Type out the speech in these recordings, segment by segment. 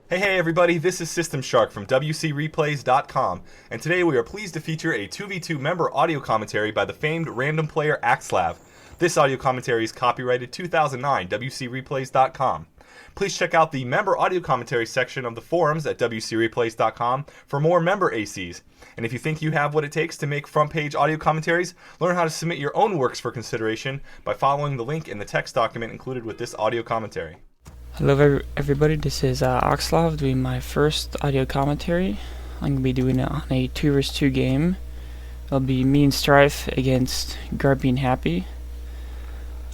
Hey everybody, this is System Shark from WCReplays.com, and today we are pleased to feature a 2v2 member audio commentary by the famed random player Axslav. This audio commentary is copyrighted 2009, WCReplays.com. Please check out the member audio commentary section of the forums at WCReplays.com for more member ACs. And if you think you have what it takes to make front page audio commentaries, learn how to submit your own works for consideration by following the link in the text document included with this audio commentary. Hello everybody, this is Axslav doing my first audio commentary. I'm going to be doing it on a 2 vs 2 game. It'll be me and Strife against Grubby and Happy.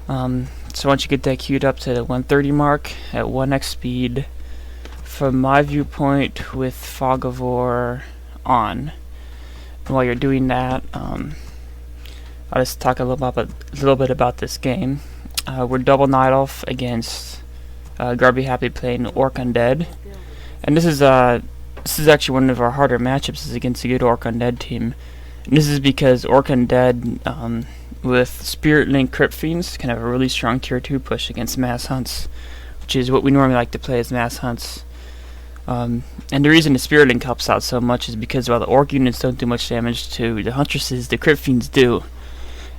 So once you get that queued up to the 130 mark at 1x speed, from my viewpoint with Fog of War on. And while you're doing that, I'll just talk a little bit about this game. We're double Night Elf against Grubby Happy playing Orc Undead, and this is actually one of our harder matchups, is against a good Orc Undead team. And this is because Orc Undead with Spirit Link Crypt Fiends can have a really strong tier 2 push against mass hunts, which is what we normally like to play as mass hunts. And the reason the Spirit Link helps out so much is because while the Orc units don't do much damage to the Huntresses, the Crypt Fiends do.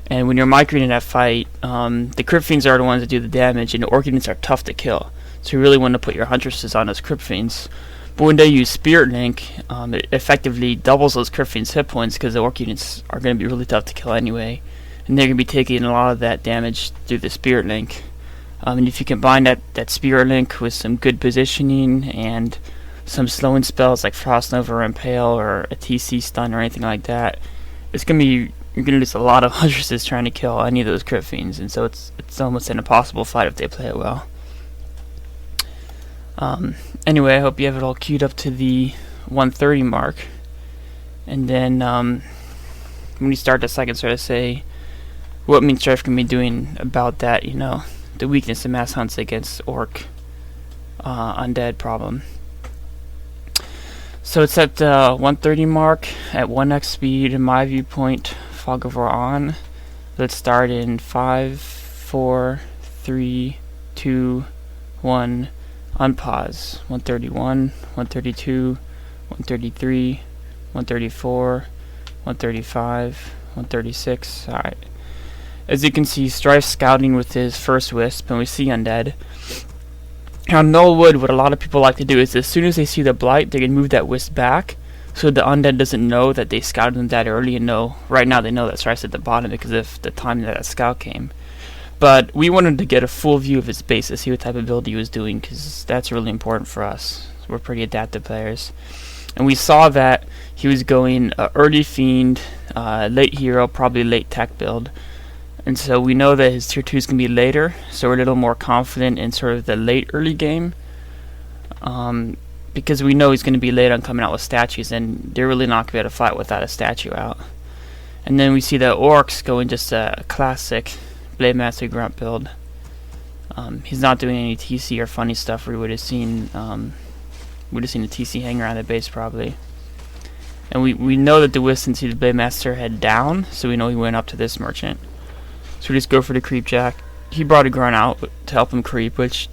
And when you're microing in that fight, the Crypt Fiends are the ones that do the damage, and the Orc units are tough to kill. So you really want to put your Huntresses on those Crypt Fiends. But when they use Spirit Link, it effectively doubles those Crypt Fiends' hit points, because the Orc units are going to be really tough to kill anyway. And they're going to be taking a lot of that damage through the Spirit Link. And if you combine that Spirit Link with some good positioning and some slowing spells like Frost Nova or Impale or a TC stun or anything like that, it's going to be... You're going to lose a lot of Huntresses trying to kill any of those Crypt Fiends, and so it's almost an impossible fight if they play it well. Anyway, I hope you have it all queued up to the 130 mark. And then when you start this, I can sort of say what me and Strife can be doing about that, the weakness of mass hunts against Orc Undead problem. So it's at the 130 mark at 1x speed in my viewpoint. Fog of War on. Let's start in 5, 4, 3, 2, 1. Unpause. 131, 132, 133, 134, 135, 136. Alright. As you can see, Strife scouting with his first wisp, and we see Undead. Now, Nullwood, what a lot of people like to do is as soon as they see the Blight, they can move that wisp back, so the Undead doesn't know that they scouted them that early, and right now they know that Strife's at the bottom because of the time that scout came. But we wanted to get a full view of his base to see what type of build he was doing, because that's really important for us. We're pretty adaptive players. And we saw that he was going early Fiend, late Hero, probably late Tech build. And so we know that his tier 2 is going to be later, so we're a little more confident in sort of the late early game. Because we know he's going to be late on coming out with statues, and they're really not going to be able to fight without a statue out. And then we see the Orcs going just a classic Blade Master Grunt build. He's not doing any TC or funny stuff. We would have seen a TC hang around the base probably. And we know that the Wisp didn't see the Blade Master head down, so we know he went up to this merchant. So we just go for the creep jack. He brought a grunt out to help him creep, which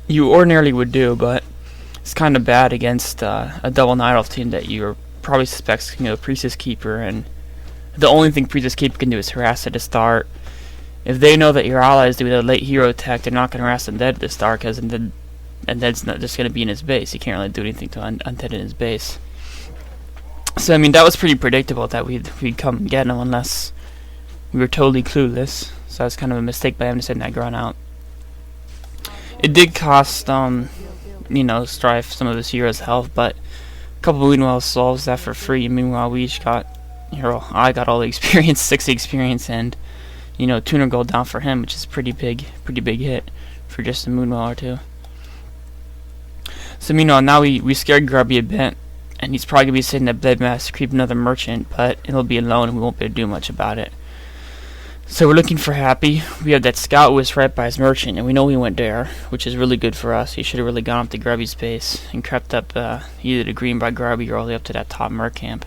you ordinarily would do, but it's kind of bad against a double Night Elf team that you're probably suspects Priestess Keeper, and the only thing Priestess Keeper can do is harass at the start. If they know that your ally is doing a late hero attack, they're not going to harass Undead at the start, because Undead's not just going to be in his base. He can't really do anything to Undead in his base. So I mean, that was pretty predictable that we'd come and get him unless we were totally clueless. So that's kind of a mistake by him to send that grunt out. It did cost Strife some of his hero's health, but a couple of Moonwell solves that for free. Meanwhile, we each got, I got all the experience, 60 experience, and tuner gold down for him, which is pretty big hit for just a Moonwell or two. So now we scared Grubby a bit, and he's probably gonna be sitting at Blade Master creep another merchant, but it'll be alone and we won't be able to do much about it. So we're looking for Happy. We have that scout wisp right by his merchant, and we know he went there, which is really good for us. He should have really gone up to Grubby's base and crept up either the green by Grubby or all the way up to that top mer camp.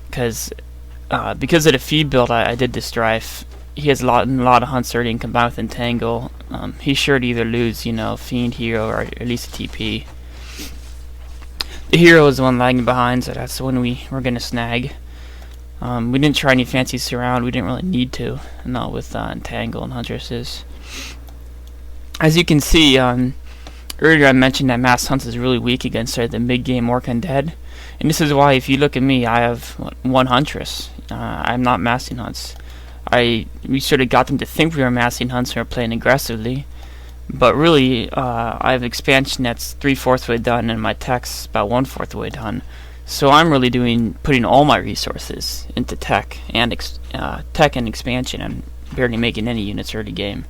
Because of the feed build I did to Strife, he has a lot of hunts already, and combined with Entangle, he's sure to either lose, Fiend, Hero, or at least a TP. The Hero is the one lagging behind, so that's the one we're going to snag. We didn't try any fancy surround. We didn't really need to, not with Entangle and Huntresses. As you can see, earlier I mentioned that Mass Hunts is really weak against the mid-game Orc Undead. And this is why, if you look at me, I have one Huntress. I'm not massing hunts. We sort of got them to think we were massing hunts and we were playing aggressively. But really, I have expansion that's 3/4 way done, and my tech's about 1/4 way done. So I'm really putting all my resources into tech and expansion. I'm barely making any units early game.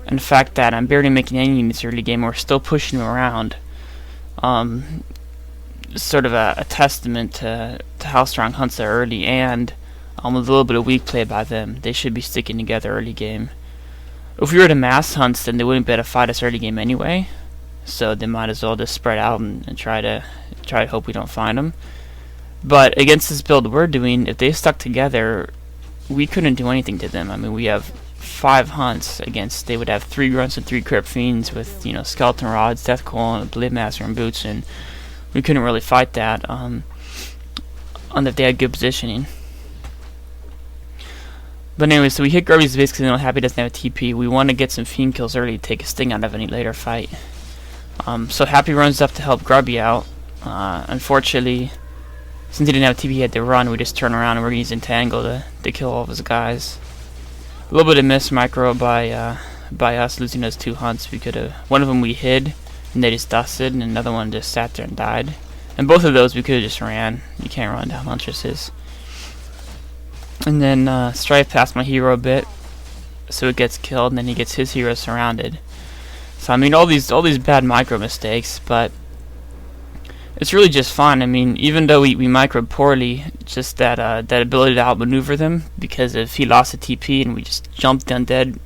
And the fact that I'm barely making any units early game, we're still pushing them around. Sort of a testament to how strong hunts are early, and with a little bit of weak play by them. They should be sticking together early game. If we were to mass hunts, then they wouldn't be able to fight us early game anyway, so they might as well just spread out and try to hope we don't find them. But against this build we're doing, if they stuck together, we couldn't do anything to them. I mean, we have 5 hunts against, they would have 3 grunts and 3 crypt fiends with skeleton rods, death coil, and a blade master and boots, and we couldn't really fight that if they had good positioning. But anyway, so we hit Grubby's base because Happy doesn't have a TP. We want to get some fiend kills early to take a sting out of any later fight. So Happy runs up to help Grubby out. Unfortunately, since he didn't have a TP, he had to run. We just turn around and we're going to use Entangle to kill all of his guys. A little bit of miss micro by us losing those 2 hunts. We could have, one of them we hid and they just dusted, and another one just sat there and died. And both of those we could have just ran. You can't run down Huntresses. And then Strife passed my hero a bit, so it gets killed, and then he gets his hero surrounded. So I mean, all these bad micro mistakes, but it's really just fun. I mean, even though we microed poorly, just that ability to outmaneuver them, because if he lost a TP and we just jumped undead,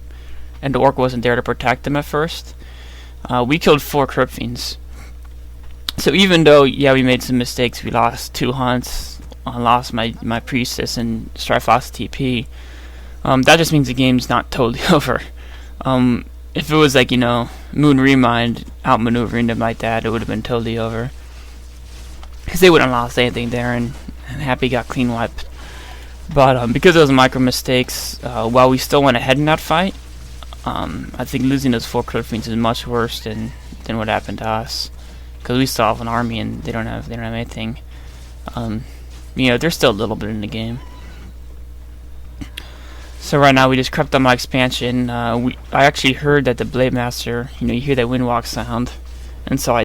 and the Orc wasn't there to protect them at first, we killed 4 Crypt Fiends. So even though, yeah, we made some mistakes, we lost 2 hunts, I lost my Priestess, and Strife lost TP, that just means the game's not totally over. If it was like, Moon Remind outmaneuvering them like that, it would have been totally over. Because they wouldn't have lost anything there, and Happy got clean wiped. But because of those micro mistakes, while we still went ahead in that fight, I think losing those 4 Crypt Fiends is much worse than what happened to us. Because we still have an army and they don't have anything. They're still a little bit in the game. So right now we just crept on my expansion. I actually heard that the Blade Master, you hear that Windwalk sound, and so I